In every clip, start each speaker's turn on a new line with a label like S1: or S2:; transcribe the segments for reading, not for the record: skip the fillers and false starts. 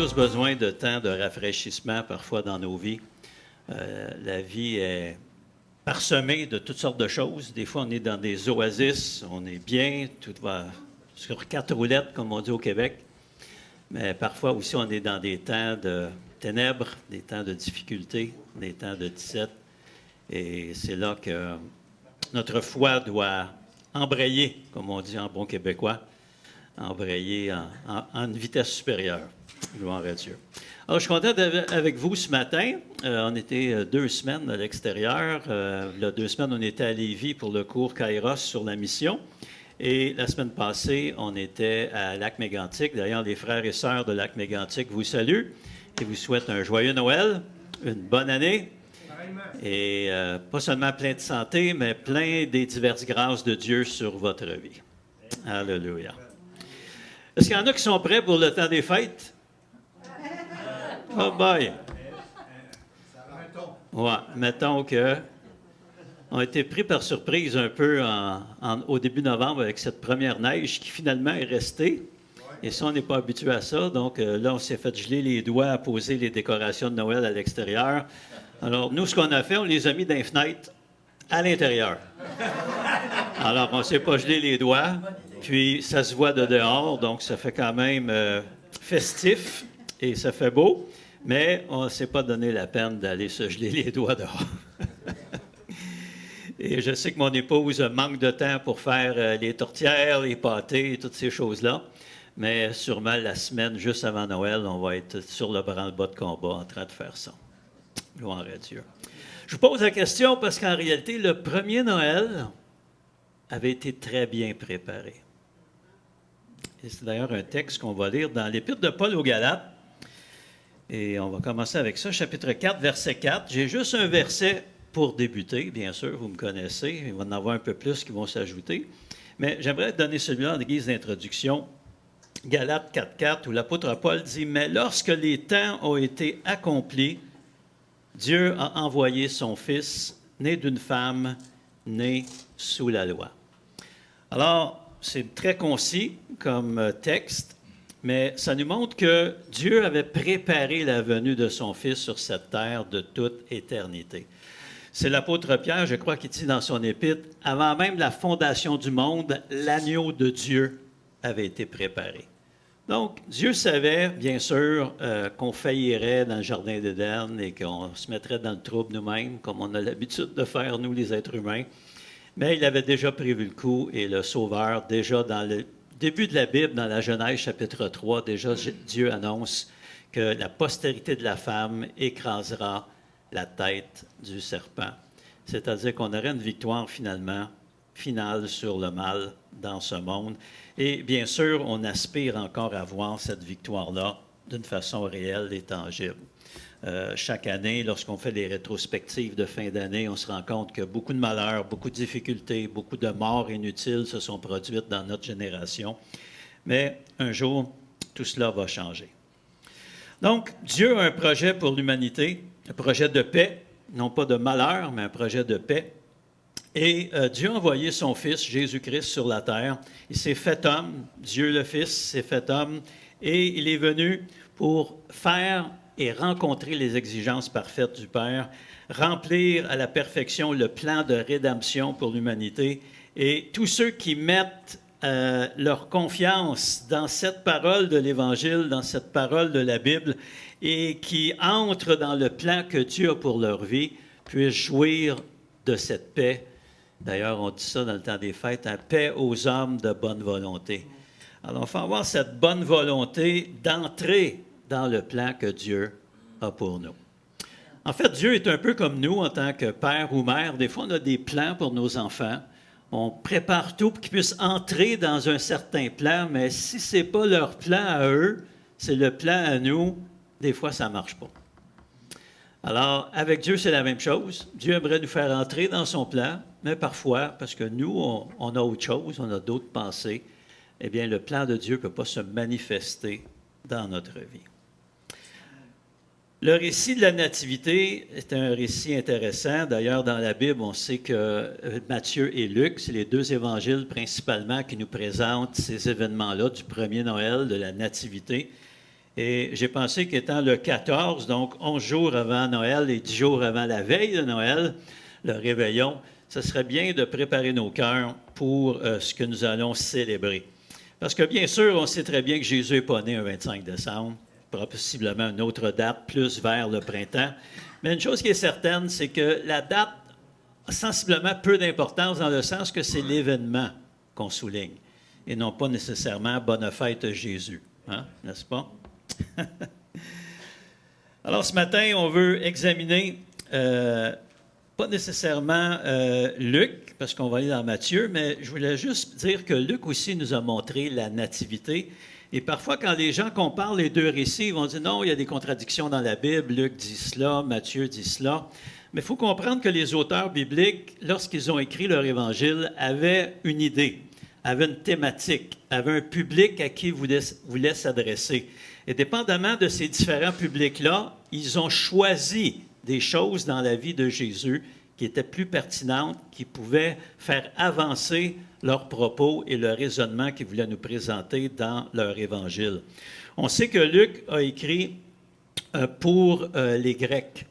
S1: tous besoin de temps de rafraîchissement parfois dans nos vies. La vie est parsemée de toutes sortes de choses. Des fois, on est dans des oasis, on est bien, tout va sur quatre roulettes, comme on dit au Québec. Mais parfois aussi, on est dans des temps de ténèbres, des temps de difficultés, des temps de disette. Et c'est là que notre foi doit embrayer, comme on dit en bon québécois, embrayer en une vitesse supérieure. Gloire à Dieu. Alors, je suis content d'être avec vous ce matin. On était 2 semaines à l'extérieur. Il y a 2 semaines, on était à Lévis pour le cours Kairos sur la mission. Et la semaine passée, on était à Lac-Mégantic. D'ailleurs, les frères et sœurs de Lac-Mégantic vous saluent et vous souhaitent un joyeux Noël, une bonne année. Et pas seulement plein de santé, mais plein des diverses grâces de Dieu sur votre vie. Alléluia. Est-ce qu'il y en a qui sont prêts pour le temps des fêtes? Oh boy! Ouais, mettons que on a été pris par surprise un peu au début novembre avec cette première neige qui finalement est restée. Et ça, on n'est pas habitué à ça. Donc là, on s'est fait geler les doigts à poser les décorations de Noël à l'extérieur. Alors, nous, ce qu'on a fait, on les a mis dans les fenêtres à l'intérieur. Alors, on ne s'est pas gelé les doigts. Puis, ça se voit de dehors, donc ça fait quand même festif et ça fait beau. Mais on ne s'est pas donné la peine d'aller se geler les doigts dehors. Et je sais que mon épouse manque de temps pour faire les tourtières, les pâtés, toutes ces choses-là. Mais sûrement, la semaine juste avant Noël, on va être sur le branle-bas de combat en train de faire ça. Gloire à Dieu. Je vous pose la question parce qu'en réalité, le premier Noël avait été très bien préparé. Et c'est d'ailleurs un texte qu'on va lire dans l'Épître de Paul aux Galates. Et on va commencer avec ça, chapitre 4, verset 4. J'ai juste un verset pour débuter, bien sûr, vous me connaissez. Il va en avoir un peu plus qui vont s'ajouter. Mais j'aimerais donner celui-là en guise d'introduction. Galates 4, 4, où l'apôtre Paul dit « Mais lorsque les temps ont été accomplis, Dieu a envoyé son Fils, né d'une femme, né sous la loi. » Alors, c'est très concis comme texte, mais ça nous montre que Dieu avait préparé la venue de son Fils sur cette terre de toute éternité. C'est l'apôtre Pierre, je crois, qui dit dans son épître, « Avant même la fondation du monde, l'agneau de Dieu avait été préparé. » Donc, Dieu savait, bien sûr, qu'on faillirait dans le jardin d'Éden et qu'on se mettrait dans le trouble nous-mêmes, comme on a l'habitude de faire, nous, les êtres humains. Mais il avait déjà prévu le coup et le Sauveur, déjà dans le début de la Bible, dans la Genèse chapitre 3, déjà Dieu annonce que la postérité de la femme écrasera la tête du serpent. C'est-à-dire qu'on aurait une victoire finale sur le mal dans ce monde. Et bien sûr, on aspire encore à voir cette victoire-là d'une façon réelle et tangible. Chaque année, lorsqu'on fait les rétrospectives de fin d'année, on se rend compte que beaucoup de malheurs, beaucoup de difficultés, beaucoup de morts inutiles se sont produites dans notre génération. Mais un jour, tout cela va changer. Donc, Dieu a un projet pour l'humanité, un projet de paix, non pas de malheur, mais un projet de paix. Et Dieu a envoyé son Fils, Jésus-Christ, sur la terre. Il s'est fait homme, Dieu le Fils s'est fait homme, et il est venu pour faire et rencontrer les exigences parfaites du Père, remplir à la perfection le plan de rédemption pour l'humanité. Et tous ceux qui mettent leur confiance dans cette parole de l'Évangile, dans cette parole de la Bible, et qui entrent dans le plan que Dieu a pour leur vie, puissent jouir de cette paix. D'ailleurs, on dit ça dans le temps des fêtes, « paix aux hommes de bonne volonté ». Alors, il faut avoir cette bonne volonté d'entrer dans le plan que Dieu a pour nous. En fait, Dieu est un peu comme nous en tant que père ou mère. Des fois, on a des plans pour nos enfants. On prépare tout pour qu'ils puissent entrer dans un certain plan, mais si ce n'est pas leur plan à eux, c'est le plan à nous, des fois, ça ne marche pas. Alors, avec Dieu, c'est la même chose. Dieu aimerait nous faire entrer dans son plan, mais parfois, parce que nous, on a autre chose, on a d'autres pensées, eh bien, le plan de Dieu ne peut pas se manifester dans notre vie. Le récit de la Nativité est un récit intéressant. D'ailleurs, dans la Bible, on sait que Matthieu et Luc, c'est les 2 évangiles principalement qui nous présentent ces événements-là du premier Noël, de la Nativité. Et j'ai pensé qu'étant le 14, donc 11 jours avant Noël et 10 jours avant la veille de Noël, le réveillon, ce serait bien de préparer nos cœurs pour ce que nous allons célébrer. Parce que bien sûr, on sait très bien que Jésus n'est pas né un 25 décembre, possiblement une autre date, plus vers le printemps. Mais une chose qui est certaine, c'est que la date a sensiblement peu d'importance dans le sens que c'est l'événement qu'on souligne et non pas nécessairement « Bonne fête Jésus hein, », n'est-ce pas? Alors, ce matin, on veut examiner, pas nécessairement Luc, parce qu'on va aller dans Matthieu, mais je voulais juste dire que Luc aussi nous a montré la nativité. Et parfois, quand les gens comparent les deux récits, ils vont dire non, il y a des contradictions dans la Bible, Luc dit cela, Matthieu dit cela. Mais il faut comprendre que les auteurs bibliques, lorsqu'ils ont écrit leur évangile, avaient une idée, avaient une thématique, avaient un public à qui ils voulaient s'adresser. Et dépendamment de ces différents publics-là, ils ont choisi des choses dans la vie de Jésus qui étaient plus pertinentes, qui pouvaient faire avancer leurs propos et le raisonnement qu'ils voulaient nous présenter dans leur évangile. On sait que Luc a écrit pour les Grecs.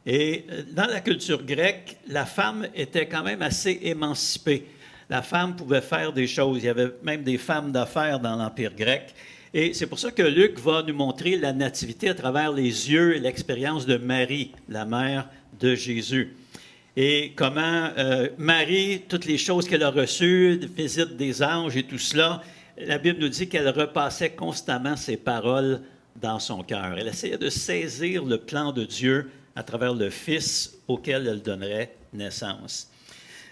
S1: Et dans la culture grecque, la femme était quand même assez émancipée. La femme pouvait faire des choses. Il y avait même des femmes d'affaires dans l'Empire grec. Et c'est pour ça que Luc va nous montrer la nativité à travers les yeux et l'expérience de Marie, la mère de Jésus. Et comment Marie, toutes les choses qu'elle a reçues, visite des anges et tout cela, la Bible nous dit qu'elle repassait constamment ses paroles dans son cœur. Elle essayait de saisir le plan de Dieu à travers le Fils auquel elle donnerait naissance.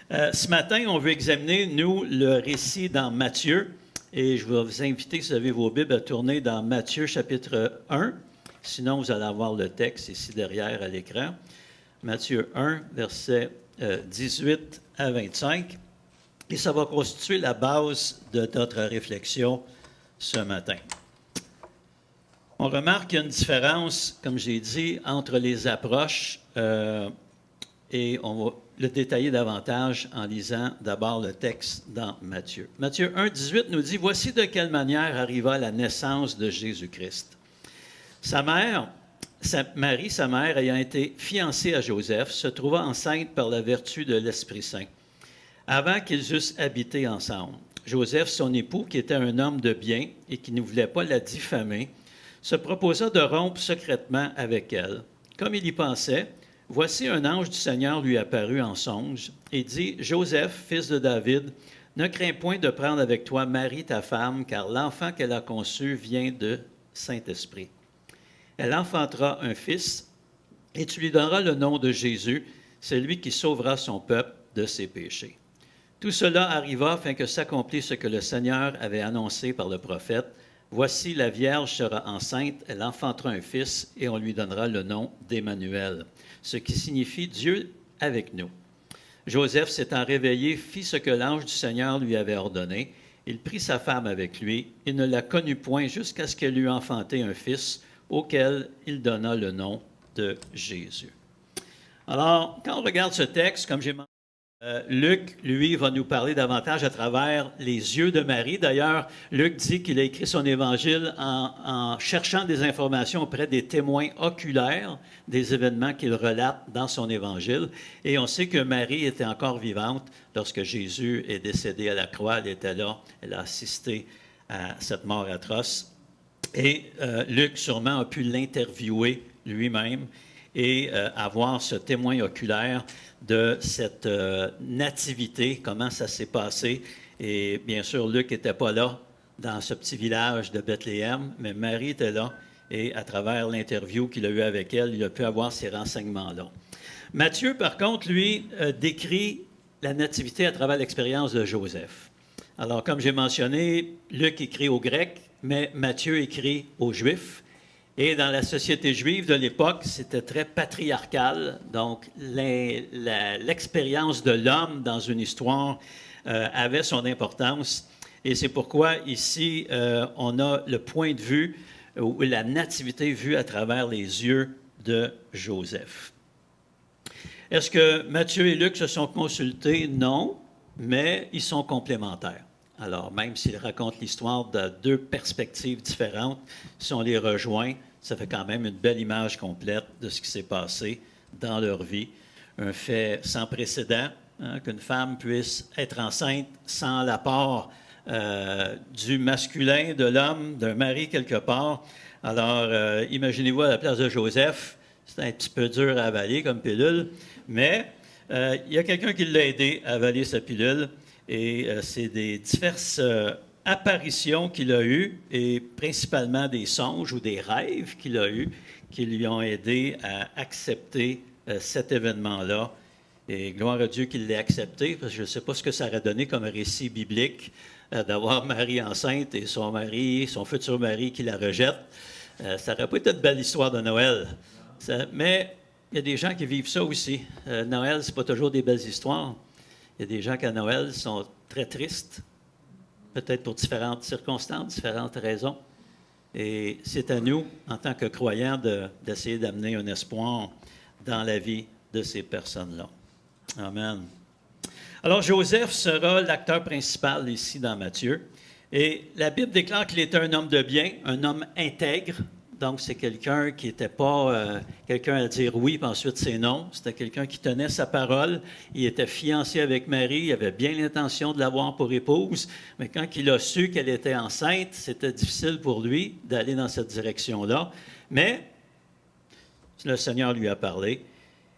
S1: Ce matin, on veut examiner, nous, le récit dans Matthieu. Et je vais vous inviter, si vous avez vos Bibles, à tourner dans Matthieu chapitre 1. Sinon, vous allez avoir le texte ici derrière à l'écran. Matthieu 1, versets 18 à 25. Et ça va constituer la base de notre réflexion ce matin. On remarque qu'il y a une différence, comme j'ai dit, entre les approches et on va le détailler davantage en lisant d'abord le texte dans Matthieu. Matthieu 1, 18 nous dit « Voici de quelle manière arriva la naissance de Jésus-Christ. Sa mère, Marie, sa mère, ayant été fiancée à Joseph, se trouva enceinte par la vertu de l'Esprit Saint, avant qu'ils eussent habité ensemble. Joseph, son époux, qui était un homme de bien et qui ne voulait pas la diffamer, se proposa de rompre secrètement avec elle. Comme il y pensait, voici un ange du Seigneur lui apparut en songe et dit, « Joseph, fils de David, ne crains point de prendre avec toi Marie, ta femme, car l'enfant qu'elle a conçu vient de Saint-Esprit. Elle enfantera un fils, et tu lui donneras le nom de Jésus, c'est lui qui sauvera son peuple de ses péchés. » Tout cela arriva afin que s'accomplisse ce que le Seigneur avait annoncé par le prophète. « Voici, la Vierge sera enceinte, elle enfantera un fils, et on lui donnera le nom d'Emmanuel, ce qui signifie Dieu avec nous. » Joseph, s'étant réveillé, fit ce que l'ange du Seigneur lui avait ordonné. Il prit sa femme avec lui. Il ne la connut point jusqu'à ce qu'elle eût enfanté un fils, auquel il donna le nom de Jésus. Alors, quand on regarde ce texte, comme j'ai mentionné, Luc, lui, va nous parler davantage à travers les yeux de Marie. D'ailleurs, Luc dit qu'il a écrit son évangile en cherchant des informations auprès des témoins oculaires des événements qu'il relate dans son évangile. Et on sait que Marie était encore vivante lorsque Jésus est décédé à la croix. Elle était là, elle a assisté à cette mort atroce. Et Luc, sûrement, a pu l'interviewer lui-même et avoir ce témoin oculaire de cette nativité, comment ça s'est passé. Et bien sûr, Luc n'était pas là dans ce petit village de Bethléem, mais Marie était là et à travers l'interview qu'il a eue avec elle, il a pu avoir ces renseignements-là. Matthieu, par contre, lui, décrit la nativité à travers l'expérience de Joseph. Alors, comme j'ai mentionné, Luc écrit aux Grecs, mais Matthieu écrit aux Juifs. Et dans la société juive de l'époque, c'était très patriarcal. Donc, l'expérience de l'homme dans une histoire avait son importance. Et c'est pourquoi ici, on a le point de vue ou la nativité vue à travers les yeux de Joseph. Est-ce que Matthieu et Luc se sont consultés? Non, mais ils sont complémentaires. Alors, même s'ils racontent l'histoire de deux perspectives différentes, si on les rejoint, ça fait quand même une belle image complète de ce qui s'est passé dans leur vie. Un fait sans précédent, hein, qu'une femme puisse être enceinte sans l'apport du masculin, de l'homme, d'un mari quelque part. Alors, imaginez-vous à la place de Joseph, c'est un petit peu dur à avaler comme pilule, mais il y a quelqu'un qui l'a aidé à avaler sa pilule, et c'est des diverses apparitions qu'il a eues, et principalement des songes ou des rêves qu'il a eus, qui lui ont aidé à accepter cet événement-là. Et gloire à Dieu qu'il l'ait accepté, parce que je ne sais pas ce que ça aurait donné comme récit biblique d'avoir Marie enceinte et son mari, son futur mari qui la rejette. Ça n'aurait pas été une belle histoire de Noël. Mais il y a des gens qui vivent ça aussi. Noël, ce n'est pas toujours des belles histoires. Il y a des gens qui à Noël sont très tristes, peut-être pour différentes circonstances, différentes raisons. Et c'est à nous, en tant que croyants, d'essayer d'amener un espoir dans la vie de ces personnes-là. Amen. Alors, Joseph sera l'acteur principal ici dans Matthieu. Et la Bible déclare qu'il était un homme de bien, un homme intègre. Donc, c'est quelqu'un qui n'était pas quelqu'un à dire oui, puis ensuite c'est non. C'était quelqu'un qui tenait sa parole. Il était fiancé avec Marie. Il avait bien l'intention de l'avoir pour épouse. Mais quand il a su qu'elle était enceinte, c'était difficile pour lui d'aller dans cette direction-là. Mais le Seigneur lui a parlé.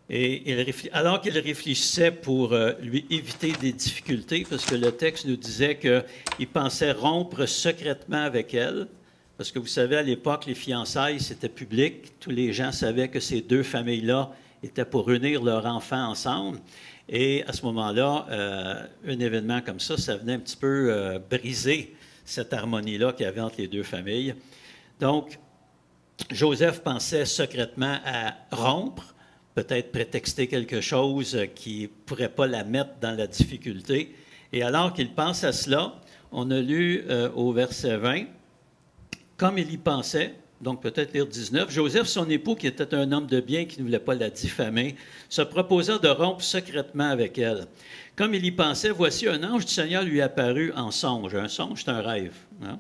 S1: Et alors qu'il réfléchissait pour lui éviter des difficultés, parce que le texte nous disait qu'il pensait rompre secrètement avec elle, parce que vous savez, à l'époque, les fiançailles, c'était public. Tous les gens savaient que ces deux familles-là étaient pour unir leurs enfants ensemble. Et à ce moment-là, un événement comme ça venait un petit peu briser cette harmonie-là qu'il y avait entre les deux familles. Donc, Joseph pensait secrètement à rompre, peut-être prétexter quelque chose qui ne pourrait pas la mettre dans la difficulté. Et alors qu'il pense à cela, on a lu au verset 20, « Comme il y pensait », donc peut-être lire 19, « Joseph, son époux, qui était un homme de bien, qui ne voulait pas la diffamer, se proposa de rompre secrètement avec elle. Comme il y pensait, voici un ange du Seigneur lui apparut en songe. » Un songe, c'est un rêve. Hein?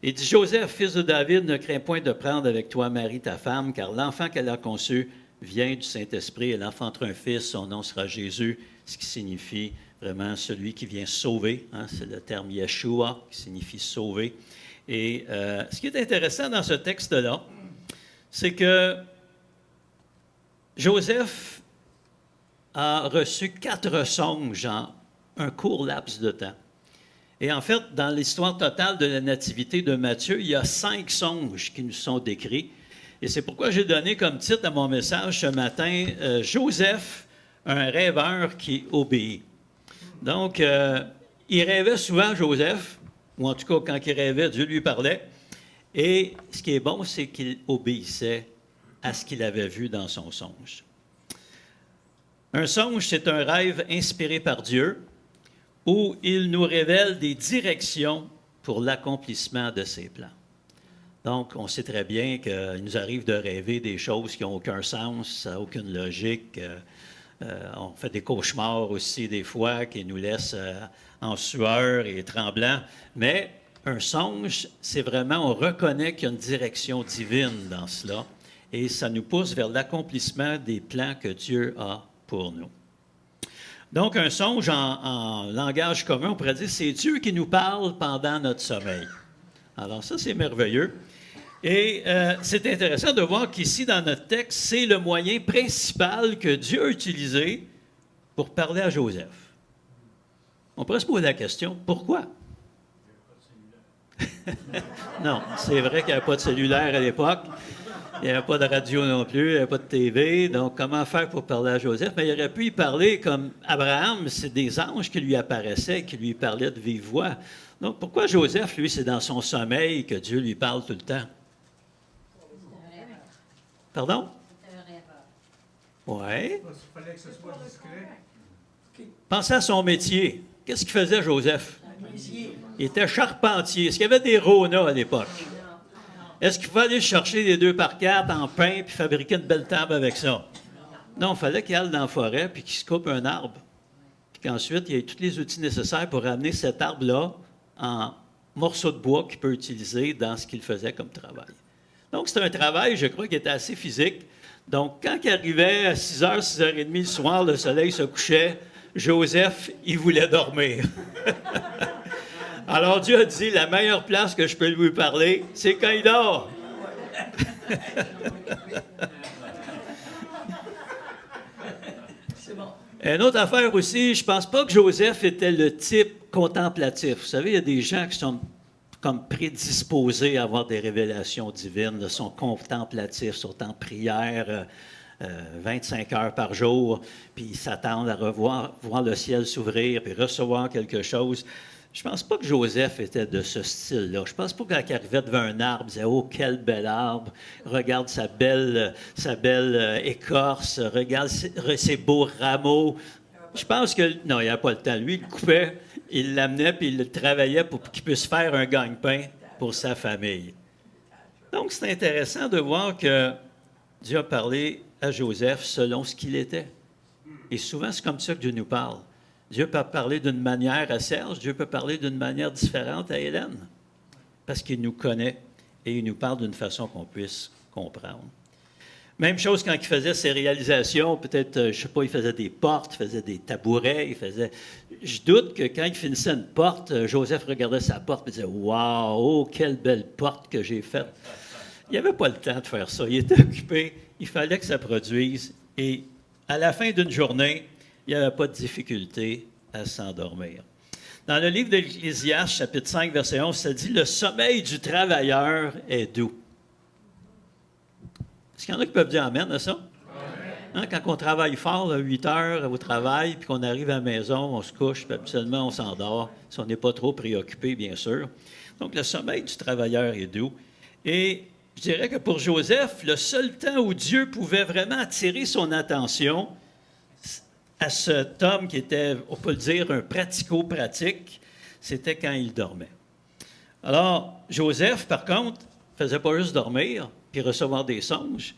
S1: Il dit, « Joseph, fils de David, ne crains point de prendre avec toi Marie, ta femme, car l'enfant qu'elle a conçu vient du Saint-Esprit. Elle enfantera un fils, son nom sera Jésus, ce qui signifie vraiment celui qui vient sauver. Hein, c'est le terme Yeshua, qui signifie sauver. Et ce qui est intéressant dans ce texte-là, c'est que Joseph a reçu 4 songes en un court laps de temps. Et en fait, dans l'histoire totale de la nativité de Matthieu, il y a 5 songes qui nous sont décrits. Et c'est pourquoi j'ai donné comme titre à mon message ce matin, Joseph, un rêveur qui obéit. Donc, il rêvait souvent, Joseph, ou en tout cas, quand il rêvait, Dieu lui parlait. Et ce qui est bon, c'est qu'il obéissait à ce qu'il avait vu dans son songe. Un songe, c'est un rêve inspiré par Dieu, où il nous révèle des directions pour l'accomplissement de ses plans. Donc, on sait très bien qu'il nous arrive de rêver des choses qui n'ont aucun sens, ça n'a aucune logique. On fait des cauchemars aussi des fois qui nous laissent en sueur et tremblants. Mais un songe, c'est vraiment, on reconnaît qu'il y a une direction divine dans cela et ça nous pousse vers l'accomplissement des plans que Dieu a pour nous. Donc, un songe en langage commun, on pourrait dire, c'est Dieu qui nous parle pendant notre sommeil. Alors ça, c'est merveilleux. Et c'est intéressant de voir qu'ici, dans notre texte, c'est le moyen principal que Dieu a utilisé pour parler à Joseph. On pourrait se poser la question, pourquoi? Non, c'est vrai qu'il n'y avait pas de cellulaire à l'époque. Il n'y avait pas de radio non plus, il n'y avait pas de TV. Donc, comment faire pour parler à Joseph? Mais il aurait pu y parler comme Abraham, c'est des anges qui lui apparaissaient, qui lui parlaient de vive voix. Donc, pourquoi Joseph, lui, c'est dans son sommeil que Dieu lui parle tout le temps? Pardon? Oui.
S2: Il fallait que ce soit discret.
S1: Pensez à son métier. Qu'est-ce qu'il faisait, Joseph? Il était charpentier. Est-ce qu'il y avait des Rona à l'époque? Est-ce qu'il fallait aller chercher des 2x4 en pain puis fabriquer une belle table avec ça? Non, il fallait qu'il aille dans la forêt puis qu'il se coupe un arbre. Puis qu'ensuite, il y ait tous les outils nécessaires pour amener cet arbre-là en morceaux de bois qu'il peut utiliser dans ce qu'il faisait comme travail. Donc, c'est un travail, je crois, qui était assez physique. Donc, quand il arrivait à 6h, 6h30 le soir, le soleil se couchait, Joseph, il voulait dormir. Alors, Dieu a dit, la meilleure place que je peux lui parler, c'est quand il dort. Une autre affaire aussi, je ne pense pas que Joseph était le type contemplatif. Vous savez, il y a des gens qui sont comme prédisposés à avoir des révélations divines, sont contemplatifs, sont en prière 25 heures par jour, puis ils s'attendent à voir le ciel s'ouvrir, puis recevoir quelque chose. Je pense pas que Joseph était de ce style-là. Je pense pas que quand il arrivait devant un arbre, il disait « Oh, quel bel arbre! Regarde sa belle écorce, regarde ses beaux rameaux. » Je pense que... Non, il n'avait pas le temps. Lui, il le coupait, il l'amenait, puis il le travaillait pour qu'il puisse faire un gagne-pain pour sa famille. Donc, c'est intéressant de voir que Dieu a parlé à Joseph selon ce qu'il était. Et souvent, c'est comme ça que Dieu nous parle. Dieu peut parler d'une manière à Serge, Dieu peut parler d'une manière différente à Hélène, parce qu'il nous connaît et il nous parle d'une façon qu'on puisse comprendre. Même chose quand il faisait ses réalisations, peut-être, je ne sais pas, il faisait des portes, il faisait des tabourets, Je doute que quand il finissait une porte, Joseph regardait sa porte et disait « Wow, oh, quelle belle porte que j'ai faite! » Il n'avait pas le temps de faire ça, il était occupé, il fallait que ça produise, et à la fin d'une journée, il n'y avait pas de difficulté à s'endormir. Dans le livre de l'Ecclésiaste, chapitre 5, verset 11, ça dit « Le sommeil du travailleur est doux. » Est-ce qu'il y en a qui peuvent dire « Amen » à ça? Hein, quand on travaille fort, 8 heures au travail, puis qu'on arrive à la maison, on se couche, puis absolument on s'endort, si on n'est pas trop préoccupé, bien sûr. Donc, le sommeil du travailleur est doux. Et je dirais que pour Joseph, le seul temps où Dieu pouvait vraiment attirer son attention à cet homme qui était, on peut le dire, un pratico-pratique, c'était quand il dormait. Alors, Joseph, par contre, ne faisait pas juste dormir puis recevoir des songes,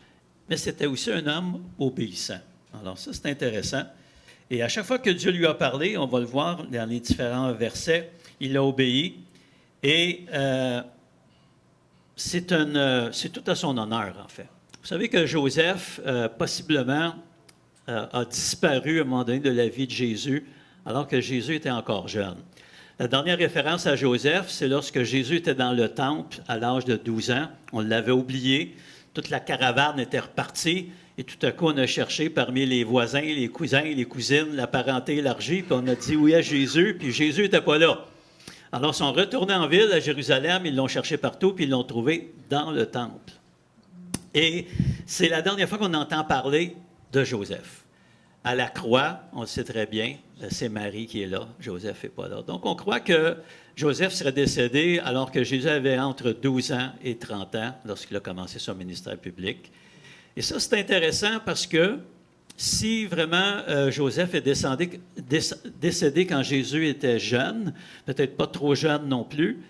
S1: mais c'était aussi un homme obéissant. Alors ça, c'est intéressant. Et à chaque fois que Dieu lui a parlé, on va le voir dans les différents versets, il a obéi. Et c'est tout à son honneur, en fait. Vous savez que Joseph, possiblement, a disparu à un moment donné de la vie de Jésus, alors que Jésus était encore jeune. La dernière référence à Joseph, c'est lorsque Jésus était dans le temple à l'âge de 12 ans. On l'avait oublié. Toute la caravane était repartie. Et tout à coup, on a cherché parmi les voisins, les cousins, les cousines, la parenté élargie, puis on a dit où est Jésus, puis Jésus n'était pas là. Alors, ils sont retournés en ville, à Jérusalem, ils l'ont cherché partout, puis ils l'ont trouvé dans le temple. Et c'est la dernière fois qu'on entend parler de Joseph. À la croix, on le sait très bien, c'est Marie qui est là, Joseph n'est pas là. Donc, on croit que Joseph serait décédé alors que Jésus avait entre 12 ans et 30 ans lorsqu'il a commencé son ministère public. Et ça, c'est intéressant parce que si vraiment Joseph est décédé quand Jésus était jeune, peut-être pas trop jeune non plus,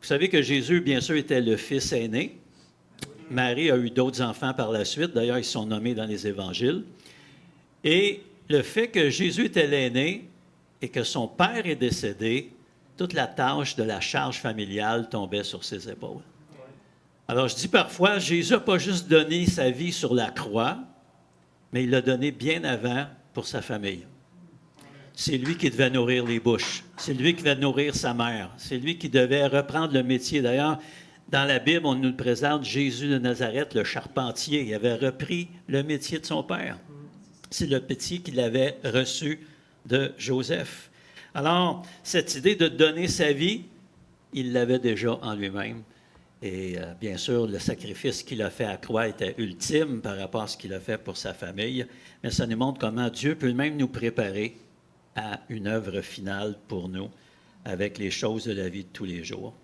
S1: vous savez que Jésus, bien sûr, était le fils aîné. Marie a eu d'autres enfants par la suite. D'ailleurs, ils sont nommés dans les évangiles. Et le fait que Jésus était l'aîné et que son père est décédé, toute la tâche de la charge familiale tombait sur ses épaules. Alors, je dis parfois, Jésus n'a pas juste donné sa vie sur la croix, mais il l'a donné bien avant pour sa famille. C'est lui qui devait nourrir les bouches. C'est lui qui devait nourrir sa mère. C'est lui qui devait reprendre le métier. D'ailleurs, dans la Bible, on nous présente Jésus de Nazareth, le charpentier. Il avait repris le métier de son père. C'est le métier qu'il avait reçu de Joseph. Alors, cette idée de donner sa vie, il l'avait déjà en lui-même. Et bien sûr, le sacrifice qu'il a fait à la croix était ultime par rapport à ce qu'il a fait pour sa famille. Mais ça nous montre comment Dieu peut même nous préparer à une œuvre finale pour nous avec les choses de la vie de tous les jours.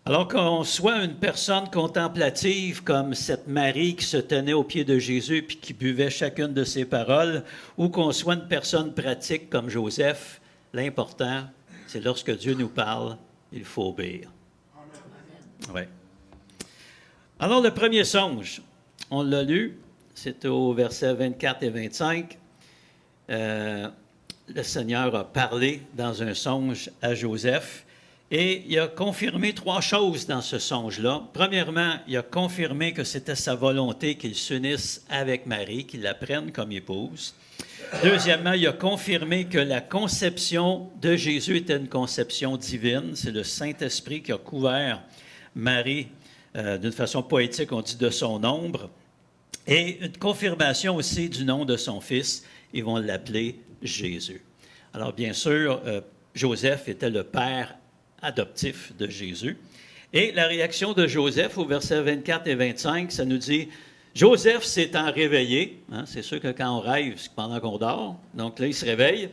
S1: Alors qu'on soit une personne contemplative comme cette Marie qui se tenait au pied de Jésus puis qui buvait chacune de ses paroles, ou qu'on soit une personne pratique comme Joseph, l'important, c'est lorsque Dieu nous parle, il faut obéir. Ouais. Alors, le premier songe, on l'a lu, c'est au verset 24 et 25. Le Seigneur a parlé dans un songe à Joseph. Et il a confirmé 3 choses dans ce songe-là. Premièrement, il a confirmé que c'était sa volonté qu'il s'unisse avec Marie, qu'il la prenne comme épouse. Deuxièmement, il a confirmé que la conception de Jésus était une conception divine. C'est le Saint-Esprit qui a couvert Marie d'une façon poétique, on dit de son ombre. Et une confirmation aussi du nom de son fils. Ils vont l'appeler Jésus. Alors, bien sûr, Joseph était le père adoptif de Jésus. Et la réaction de Joseph au verset 24 et 25, ça nous dit « Joseph s'étant réveillé, hein, c'est sûr que quand on rêve, c'est pendant qu'on dort, donc là, il se réveille,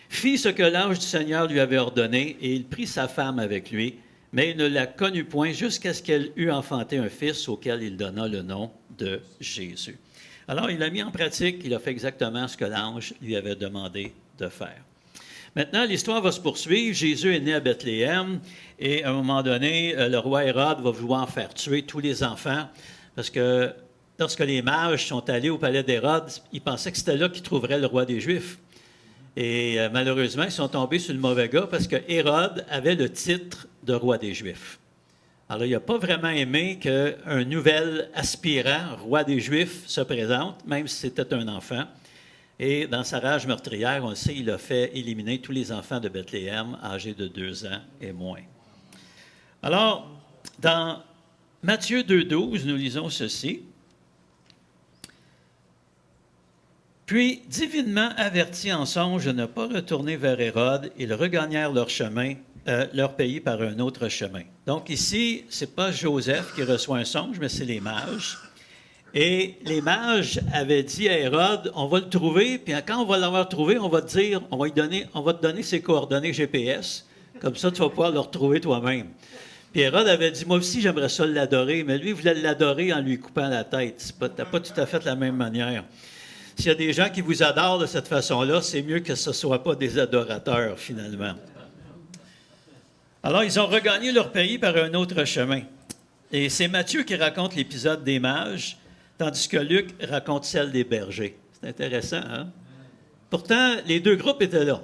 S1: fit ce que l'ange du Seigneur lui avait ordonné, et il prit sa femme avec lui, mais il ne la connut point jusqu'à ce qu'elle eût enfanté un fils auquel il donna le nom de Jésus. » Alors, il a mis en pratique, il a fait exactement ce que l'ange lui avait demandé de faire. Maintenant, l'histoire va se poursuivre. Jésus est né à Bethléem et à un moment donné, le roi Hérode va vouloir faire tuer tous les enfants parce que lorsque les mages sont allés au palais d'Hérode, ils pensaient que c'était là qu'ils trouveraient le roi des Juifs. Et malheureusement, ils sont tombés sur le mauvais gars parce que Hérode avait le titre de roi des Juifs. Alors, il n'a pas vraiment aimé qu'un nouvel aspirant, roi des Juifs, se présente, même si c'était un enfant. Et dans sa rage meurtrière, on le sait, il a fait éliminer tous les enfants de Bethléem âgés de 2 ans et moins. Alors, dans Matthieu 2,12, nous lisons ceci. « Puis, divinement avertis en songe de ne pas retourner vers Hérode, ils regagnèrent leur pays par un autre chemin. » Donc ici, ce n'est pas Joseph qui reçoit un songe, mais c'est les mages. Et les mages avaient dit à Hérode, on va le trouver, puis quand on va l'avoir trouvé, on va te donner ses coordonnées GPS, comme ça tu vas pouvoir le retrouver toi-même. Puis Hérode avait dit, moi aussi j'aimerais ça l'adorer, mais lui il voulait l'adorer en lui coupant la tête. Tu n'as pas tout à fait la même manière. S'il y a des gens qui vous adorent de cette façon-là, c'est mieux que ce ne soient pas des adorateurs finalement. Alors ils ont regagné leur pays par un autre chemin. Et c'est Matthieu qui raconte l'épisode des mages, tandis que Luc raconte celle des bergers. C'est intéressant, hein? Pourtant, les 2 groupes étaient là,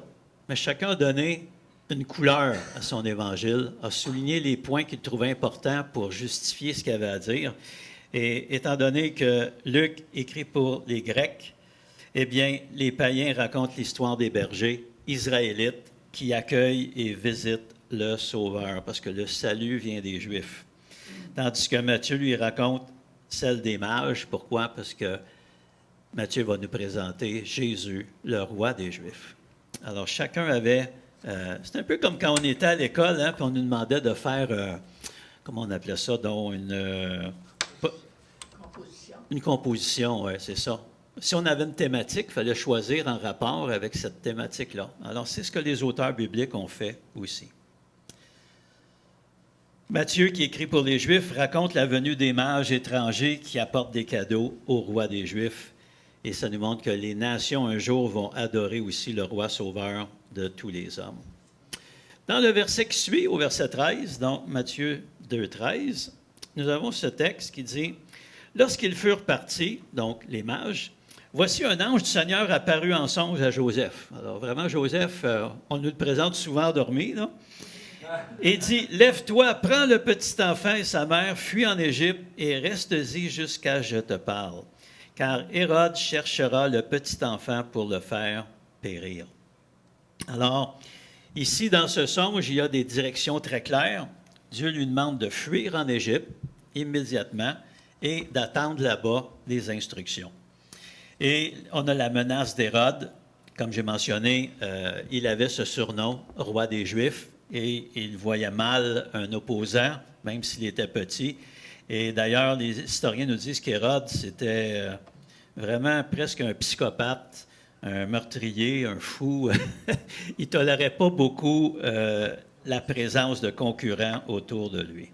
S1: mais chacun a donné une couleur à son évangile, a souligné les points qu'il trouvait importants pour justifier ce qu'il avait à dire. Et étant donné que Luc écrit pour les Grecs, eh bien, les païens racontent l'histoire des bergers israélites qui accueillent et visitent le Sauveur, parce que le salut vient des Juifs. Tandis que Matthieu lui raconte celle des mages. Pourquoi? Parce que Matthieu va nous présenter Jésus, le roi des Juifs. Alors, chacun avait... c'est un peu comme quand on était à l'école, hein, puis on nous demandait de faire... comment on appelait ça? Donc, une composition, oui, c'est ça. Si on avait une thématique, il fallait choisir en rapport avec cette thématique-là. Alors, c'est ce que les auteurs bibliques ont fait aussi. Matthieu, qui écrit pour les Juifs, raconte la venue des mages étrangers qui apportent des cadeaux au roi des Juifs. Et ça nous montre que les nations, un jour, vont adorer aussi le roi sauveur de tous les hommes. Dans le verset qui suit, au verset 13, donc Matthieu 2, 13, nous avons ce texte qui dit « Lorsqu'ils furent partis, donc les mages, voici un ange du Seigneur apparu en songe à Joseph. » Alors vraiment, Joseph, on nous le présente souvent endormi, là. Et dit, « Lève-toi, prends le petit enfant et sa mère, fuis en Égypte et reste-y jusqu'à je te parle. Car Hérode cherchera le petit enfant pour le faire périr. » Alors, ici, dans ce songe, il y a des directions très claires. Dieu lui demande de fuir en Égypte immédiatement et d'attendre là-bas les instructions. Et on a la menace d'Hérode. Comme j'ai mentionné, il avait ce surnom, roi des Juifs. Et il voyait mal un opposant, même s'il était petit. Et d'ailleurs, les historiens nous disent qu'Hérode, c'était vraiment presque un psychopathe, un meurtrier, un fou. Il ne tolérait pas beaucoup la présence de concurrents autour de lui.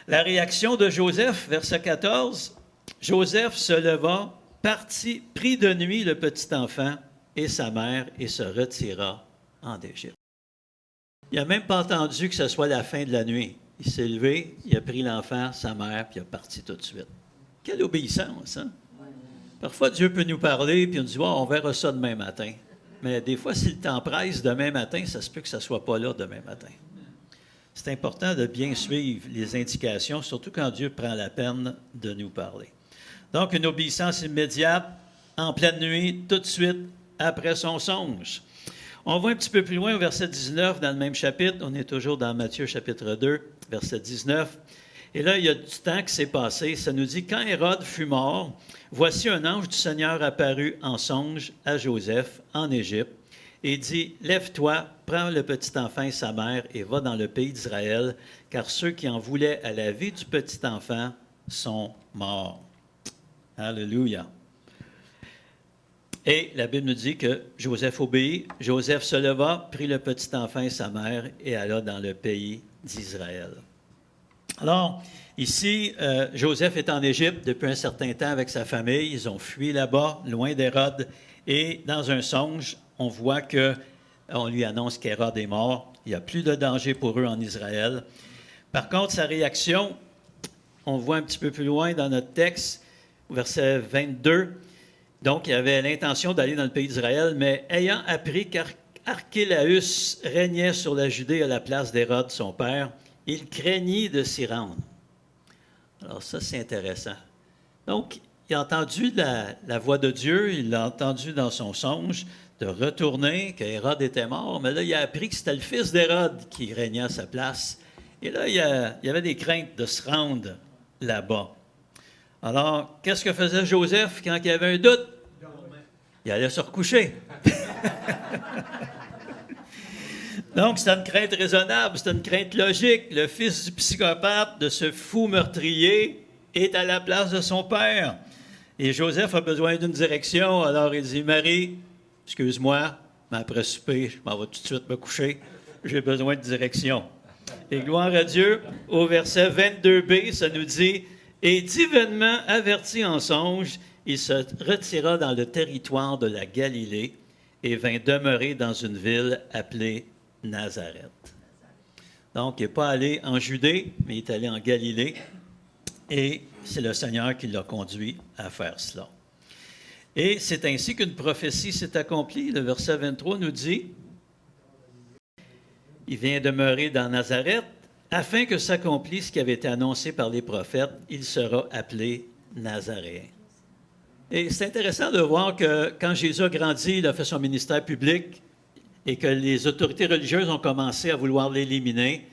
S1: La réaction de Joseph, verset 14, « Joseph se leva, partit, prit de nuit le petit enfant et sa mère et se retira en Égypte. » Il n'a même pas entendu que ce soit la fin de la nuit. Il s'est levé, il a pris l'enfant, sa mère, puis il est parti tout de suite. Quelle obéissance, hein? Parfois, Dieu peut nous parler, puis on dit, oh, on verra ça demain matin. Mais des fois, si le temps presse demain matin, ça se peut que ça ne soit pas là demain matin. C'est important de bien suivre les indications, surtout quand Dieu prend la peine de nous parler. Donc, une obéissance immédiate, en pleine nuit, tout de suite, après son songe. On va un petit peu plus loin au verset 19, dans le même chapitre. On est toujours dans Matthieu chapitre 2, verset 19. Et là, il y a du temps qui s'est passé. Ça nous dit, quand Hérode fut mort, voici un ange du Seigneur apparut en songe à Joseph en Égypte et dit, lève-toi, prends le petit enfant et sa mère et va dans le pays d'Israël, car ceux qui en voulaient à la vie du petit enfant sont morts. Alléluia. Et la Bible nous dit que Joseph obéit. Joseph se leva, prit le petit enfant et sa mère et alla dans le pays d'Israël. Alors, ici, Joseph est en Égypte depuis un certain temps avec sa famille. Ils ont fui là-bas, loin d'Hérode. Et dans un songe, on voit qu'on lui annonce qu'Hérode est mort. Il n'y a plus de danger pour eux en Israël. Par contre, sa réaction, on voit un petit peu plus loin dans notre texte, au verset 22. Donc, il avait l'intention d'aller dans le pays d'Israël, mais ayant appris qu'Archélaüs régnait sur la Judée à la place d'Hérode, son père, il craignit de s'y rendre. Alors ça, c'est intéressant. Donc, il a entendu la voix de Dieu, il l'a entendu dans son songe de retourner, qu'Hérode était mort, mais là, il a appris que c'était le fils d'Hérode qui régnait à sa place. Et là, il y avait des craintes de se rendre là-bas. Alors, qu'est-ce que faisait Joseph quand il y avait un doute? Il allait se recoucher. Donc, c'est une crainte raisonnable, c'est une crainte logique. Le fils du psychopathe, de ce fou meurtrier, est à la place de son père. Et Joseph a besoin d'une direction, alors il dit, Marie, excuse-moi, mais après souper, je m'en vais tout de suite me coucher, j'ai besoin de direction. Et gloire à Dieu, au verset 22b, ça nous dit, et divinement averti en songe, il se retira dans le territoire de la Galilée et vint demeurer dans une ville appelée Nazareth. Donc, il n'est pas allé en Judée, mais il est allé en Galilée. Et c'est le Seigneur qui l'a conduit à faire cela. Et c'est ainsi qu'une prophétie s'est accomplie. Le verset 23 nous dit, « Il vient demeurer dans Nazareth, afin que s'accomplisse ce qui avait été annoncé par les prophètes, il sera appelé Nazaréen. » Et c'est intéressant de voir que quand Jésus a grandi, il a fait son ministère public et que les autorités religieuses ont commencé à vouloir l'éliminer,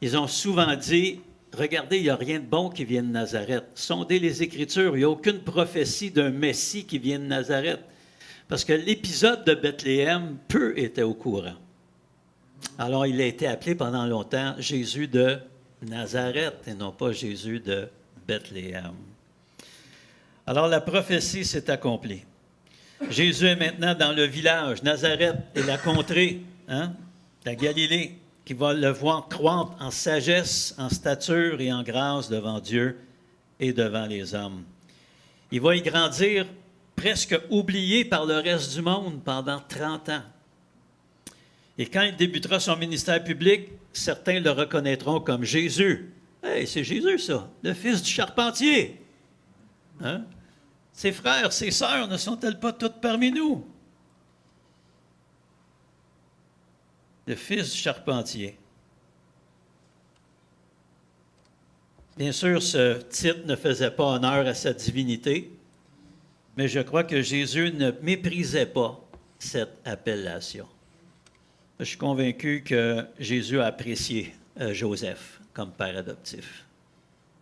S1: ils ont souvent dit, regardez, il n'y a rien de bon qui vient de Nazareth. Sondez les Écritures, il n'y a aucune prophétie d'un Messie qui vient de Nazareth. Parce que l'épisode de Bethléem, peu étaient au courant. Alors, il a été appelé pendant longtemps Jésus de Nazareth et non pas Jésus de Bethléem. Alors, la prophétie s'est accomplie. Jésus est maintenant dans le village, Nazareth et la contrée, la Galilée, qui va le voir croître en sagesse, en stature et en grâce devant Dieu et devant les hommes. Il va y grandir presque oublié par le reste du monde pendant 30 ans. Et quand il débutera son ministère public, certains le reconnaîtront comme Jésus. Hey, c'est Jésus, ça, le fils du charpentier. Ses frères, ses sœurs ne sont-elles pas toutes parmi nous? Le fils du charpentier. Bien sûr, ce titre ne faisait pas honneur à sa divinité, mais je crois que Jésus ne méprisait pas cette appellation. Je suis convaincu que Jésus a apprécié Joseph comme père adoptif.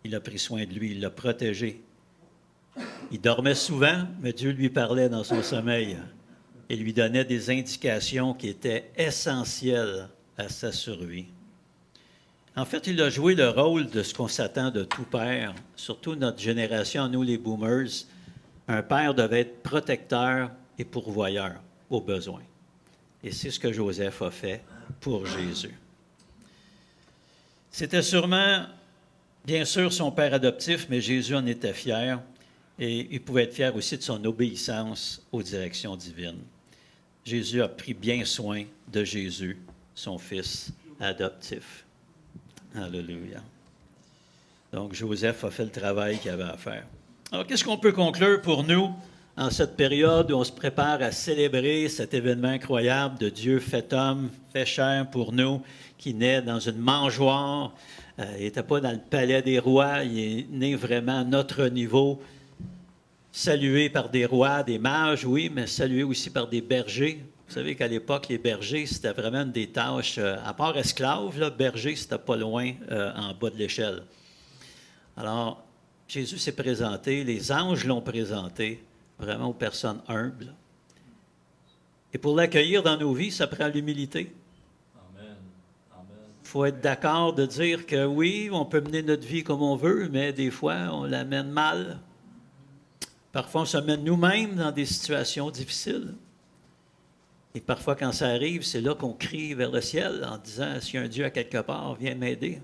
S1: Il a pris soin de lui, il l'a protégé. Il dormait souvent, mais Dieu lui parlait dans son sommeil et lui donnait des indications qui étaient essentielles à sa survie. En fait, il a joué le rôle de ce qu'on s'attend de tout père, surtout notre génération, nous les boomers. Un père devait être protecteur et pourvoyeur aux besoins. Et c'est ce que Joseph a fait pour Jésus. C'était sûrement, bien sûr, son père adoptif, mais Jésus en était fier. Et il pouvait être fier aussi de son obéissance aux directions divines. Jésus a pris bien soin de Jésus, son fils adoptif. Alléluia. Donc, Joseph a fait le travail qu'il avait à faire. Alors, qu'est-ce qu'on peut conclure pour nous en cette période où on se prépare à célébrer cet événement incroyable de Dieu fait homme, fait chair pour nous, qui naît dans une mangeoire. Il n'était pas dans le palais des rois, il est né vraiment à notre niveau, salué par des rois, des mages, oui, mais salué aussi par des bergers. Vous savez qu'à l'époque, les bergers, c'était vraiment une des tâches, à part esclaves, là, berger, c'était pas loin en bas de l'échelle. Alors, Jésus s'est présenté, les anges l'ont présenté, vraiment aux personnes humbles. Et pour l'accueillir dans nos vies, ça prend l'humilité. Il faut être d'accord de dire que oui, on peut mener notre vie comme on veut, mais des fois, on la mène mal. Parfois, on se mène nous-mêmes dans des situations difficiles. Et parfois, quand ça arrive, c'est là qu'on crie vers le ciel en disant, s'il y a un Dieu à quelque part, viens m'aider.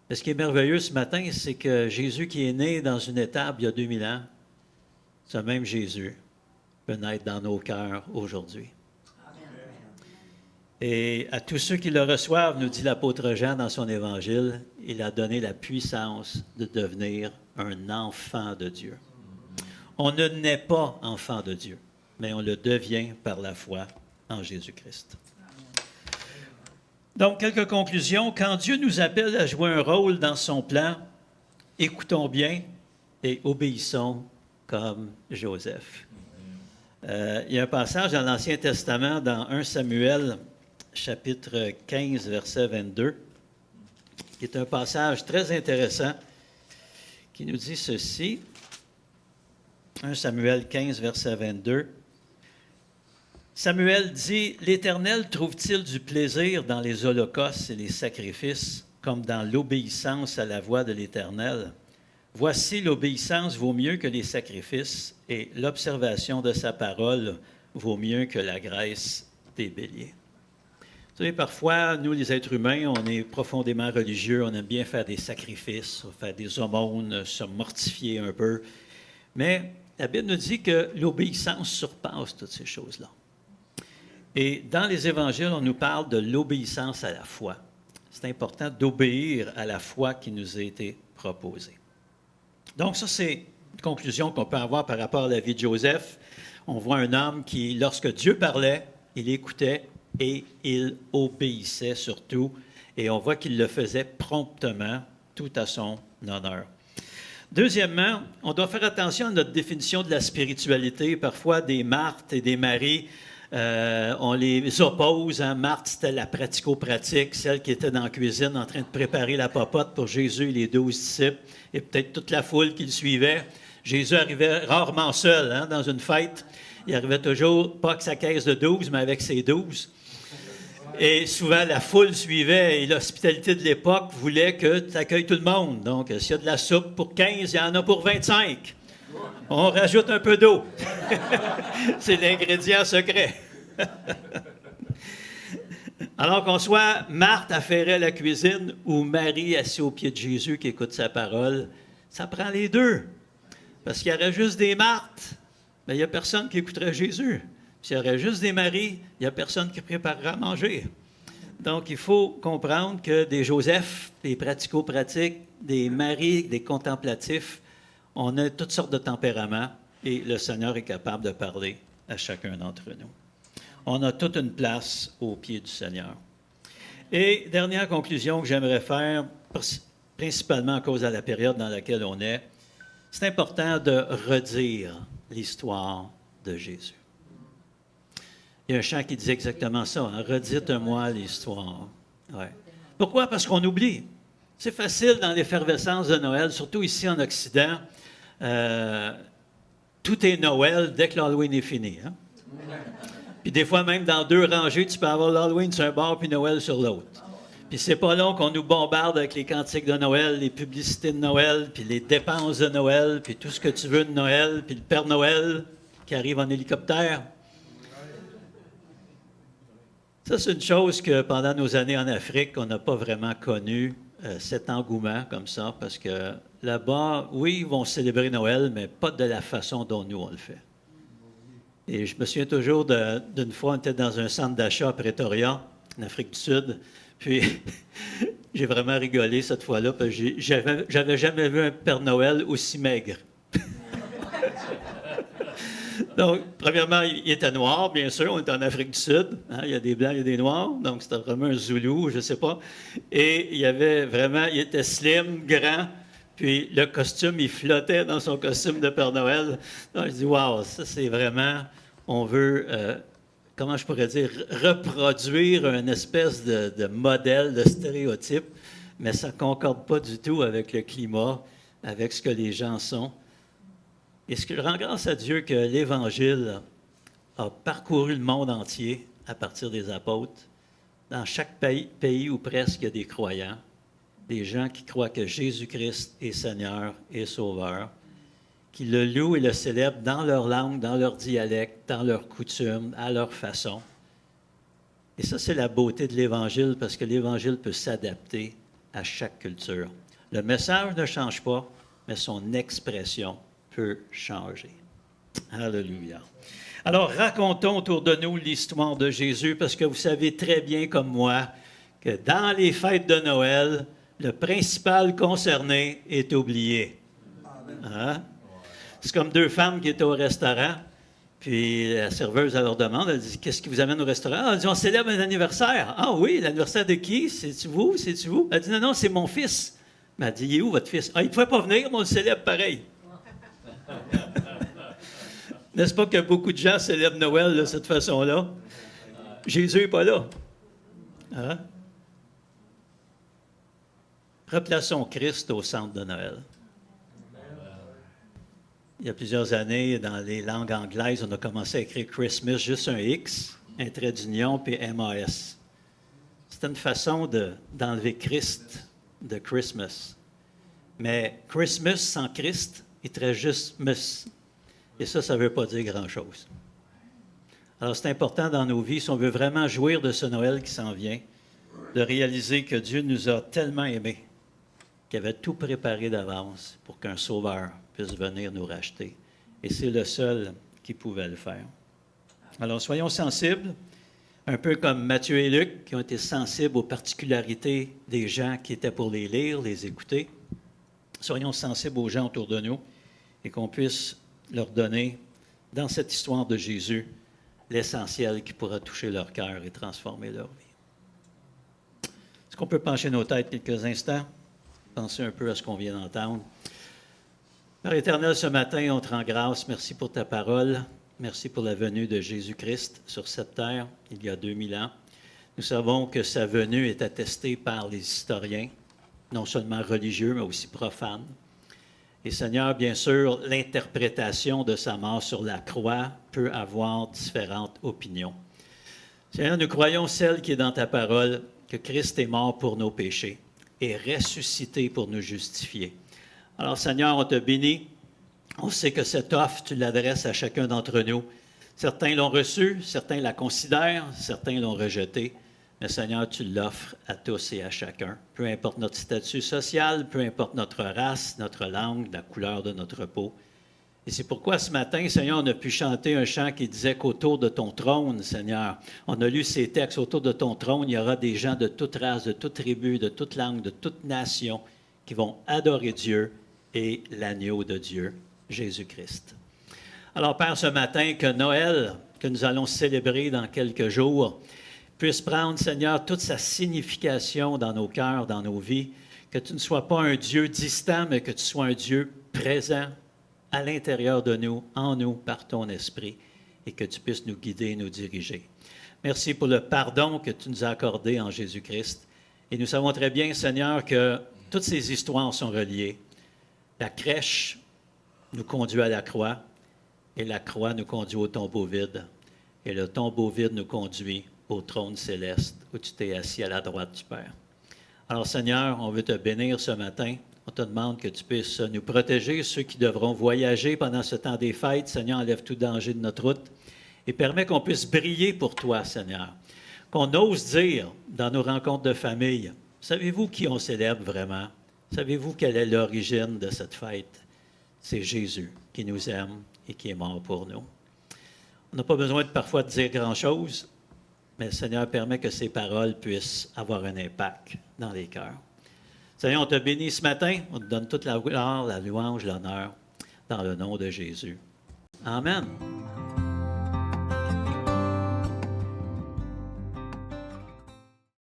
S1: Mais ce qui est merveilleux ce matin, c'est que Jésus qui est né dans une étape il y a 2000 ans, ce même Jésus peut naître dans nos cœurs aujourd'hui. Et à tous ceux qui le reçoivent, nous dit l'apôtre Jean dans son évangile, il a donné la puissance de devenir un enfant de Dieu. On ne naît pas enfant de Dieu, mais on le devient par la foi en Jésus-Christ. Donc, quelques conclusions. Quand Dieu nous appelle à jouer un rôle dans son plan, écoutons bien et obéissons comme Joseph. Il y a un passage dans l'Ancien Testament, dans 1 Samuel, chapitre 15, verset 22, qui est un passage très intéressant, qui nous dit ceci. 1 Samuel 15, verset 22. Samuel dit, « L'Éternel trouve-t-il du plaisir dans les holocaustes et les sacrifices, comme dans l'obéissance à la voix de l'Éternel? Voici, l'obéissance vaut mieux que les sacrifices, et l'observation de sa parole vaut mieux que la graisse des béliers. » Vous savez, parfois, nous, les êtres humains, on est profondément religieux, on aime bien faire des sacrifices, faire des aumônes, se mortifier un peu. Mais la Bible nous dit que l'obéissance surpasse toutes ces choses-là. Et dans les évangiles, on nous parle de l'obéissance à la foi. C'est important d'obéir à la foi qui nous a été proposée. Donc ça, c'est une conclusion qu'on peut avoir par rapport à la vie de Joseph. On voit un homme qui, lorsque Dieu parlait, il écoutait et il obéissait surtout. Et on voit qu'il le faisait promptement, tout à son honneur. Deuxièmement, on doit faire attention à notre définition de la spiritualité. Parfois, des Marthe et des Marie, on les oppose. Hein. Marthe, c'était la pratico-pratique, celle qui était dans la cuisine en train de préparer la popote pour Jésus et les 12 disciples, et peut-être toute la foule qui le suivait. Jésus arrivait rarement seul hein, dans une fête. Il arrivait toujours, pas avec sa caisse de 12, mais avec ses 12. Et souvent, la foule suivait et l'hospitalité de l'époque voulait que tu accueilles tout le monde. Donc, s'il y a de la soupe pour 15, il y en a pour 25. On rajoute un peu d'eau. C'est l'ingrédient secret. Alors qu'on soit Marthe affairait à la cuisine ou Marie assise au pied de Jésus qui écoute sa parole, ça prend les deux. Parce qu'il y aurait juste des Marthes, mais il n'y a personne qui écouterait Jésus. S'il y aurait juste des Maries, il n'y a personne qui préparera à manger. Donc, il faut comprendre que des Joseph, des pratico-pratiques, des Maries, des contemplatifs, on a toutes sortes de tempéraments et le Seigneur est capable de parler à chacun d'entre nous. On a toute une place au pied du Seigneur. Et dernière conclusion que j'aimerais faire, principalement à cause de la période dans laquelle on est, c'est important de redire l'histoire de Jésus. Il y a un chant qui dit exactement ça, hein? « Redites-moi l'histoire. » Ouais. Pourquoi? Parce qu'on oublie. C'est facile dans l'effervescence de Noël, surtout ici en Occident. Tout est Noël dès que l'Halloween est fini. Hein? Puis des fois, même dans 2 rangées, tu peux avoir l'Halloween sur un bord puis Noël sur l'autre. Puis c'est pas long qu'on nous bombarde avec les cantiques de Noël, les publicités de Noël, puis les dépenses de Noël, puis tout ce que tu veux de Noël, puis le Père Noël qui arrive en hélicoptère. Ça, c'est une chose que pendant nos années en Afrique, on n'a pas vraiment connu cet engouement comme ça, parce que là-bas, oui, ils vont célébrer Noël, mais pas de la façon dont nous, on le fait. Et je me souviens toujours d'une fois, on était dans un centre d'achat à Pretoria, en Afrique du Sud, puis j'ai vraiment rigolé cette fois-là, parce que j'avais jamais vu un Père Noël aussi maigre. Donc, premièrement, il était noir, bien sûr. On est en Afrique du Sud. Hein, il y a des Blancs, il y a des Noirs. Donc, c'était vraiment un Zoulou, je ne sais pas. Et il y avait vraiment, il était slim, grand. Puis le costume, il flottait dans son costume de Père Noël. Donc, je dis, waouh, ça, c'est vraiment, on veut, comment je pourrais dire, reproduire une espèce de modèle, de stéréotype. Mais ça ne concorde pas du tout avec le climat, avec ce que les gens sont. Et ce que je rends grâce à Dieu que l'Évangile a parcouru le monde entier à partir des apôtres. Dans chaque pays où presque il y a des croyants, des gens qui croient que Jésus-Christ est Seigneur et Sauveur, qui le louent et le célèbrent dans leur langue, dans leur dialecte, dans leurs coutumes, à leur façon. Et ça, c'est la beauté de l'Évangile, parce que l'Évangile peut s'adapter à chaque culture. Le message ne change pas, mais son expression peut changer. Alléluia. Alors, racontons autour de nous l'histoire de Jésus, parce que vous savez très bien comme moi que dans les fêtes de Noël, le principal concerné est oublié. Hein? C'est comme deux femmes qui étaient au restaurant, puis la serveuse elle leur demande, elle dit, qu'est-ce qui vous amène au restaurant? Elle dit, on célèbre un anniversaire. Ah oui, l'anniversaire de qui? C'est-tu vous? C'est-tu vous? Elle dit, non, non, c'est mon fils. Mais elle dit, il est où votre fils? Ah, il ne pouvait pas venir, mais on le célèbre pareil. N'est-ce pas que beaucoup de gens célèbrent Noël de cette façon-là? Jésus n'est pas là. Hein? Replaçons Christ au centre de Noël. Il y a plusieurs années, dans les langues anglaises, on a commencé à écrire Christmas, juste un X, un trait d'union, puis MAS. C'était une façon d'enlever Christ de Christmas. Mais Christmas sans Christ, il serait juste mus. Et ça ne veut pas dire grand-chose. Alors, c'est important dans nos vies, si on veut vraiment jouir de ce Noël qui s'en vient, de réaliser que Dieu nous a tellement aimés, qu'il avait tout préparé d'avance pour qu'un sauveur puisse venir nous racheter. Et c'est le seul qui pouvait le faire. Alors, soyons sensibles, un peu comme Matthieu et Luc, qui ont été sensibles aux particularités des gens qui étaient pour les lire, les écouter. Soyons sensibles aux gens autour de nous et qu'on puisse leur donner, dans cette histoire de Jésus, l'essentiel qui pourra toucher leur cœur et transformer leur vie. Est-ce qu'on peut pencher nos têtes quelques instants? Penser un peu à ce qu'on vient d'entendre. Père éternel, ce matin, on te rend grâce. Merci pour ta parole. Merci pour la venue de Jésus-Christ sur cette terre, il y a 2000 ans. Nous savons que sa venue est attestée par les historiens, non seulement religieux, mais aussi profanes. Et Seigneur, bien sûr, l'interprétation de sa mort sur la croix peut avoir différentes opinions. Seigneur, nous croyons celle qui est dans ta parole, que Christ est mort pour nos péchés et ressuscité pour nous justifier. Alors, Seigneur, on te bénit. On sait que cette offre, tu l'adresses à chacun d'entre nous. Certains l'ont reçue, certains la considèrent, certains l'ont rejetée. Mais Seigneur, tu l'offres à tous et à chacun. Peu importe notre statut social, peu importe notre race, notre langue, la couleur de notre peau. Et c'est pourquoi ce matin, Seigneur, on a pu chanter un chant qui disait qu'autour de ton trône, Seigneur, on a lu ces textes, autour de ton trône, il y aura des gens de toute race, de toute tribu, de toute langue, de toute nation qui vont adorer Dieu et l'agneau de Dieu, Jésus-Christ. Alors, Père, ce matin, que Noël, que nous allons célébrer dans quelques jours, puisse prendre, Seigneur, toute sa signification dans nos cœurs, dans nos vies, que tu ne sois pas un Dieu distant, mais que tu sois un Dieu présent à l'intérieur de nous, en nous, par ton esprit, et que tu puisses nous guider et nous diriger. Merci pour le pardon que tu nous as accordé en Jésus-Christ. Et nous savons très bien, Seigneur, que toutes ces histoires sont reliées. La crèche nous conduit à la croix, et la croix nous conduit au tombeau vide, et le tombeau vide nous conduit au trône céleste où tu t'es assis à la droite du Père. Alors Seigneur, on veut te bénir ce matin. On te demande que tu puisses nous protéger, ceux qui devront voyager pendant ce temps des fêtes. Seigneur, enlève tout danger de notre route et permets qu'on puisse briller pour toi, Seigneur. Qu'on ose dire dans nos rencontres de famille, savez-vous qui on célèbre vraiment? Savez-vous quelle est l'origine de cette fête? C'est Jésus qui nous aime et qui est mort pour nous. On n'a pas besoin parfois de dire grand-chose, mais Seigneur, permet que ces paroles puissent avoir un impact dans les cœurs. Seigneur, on te bénit ce matin. On te donne toute la gloire, la louange, l'honneur, dans le nom de Jésus. Amen.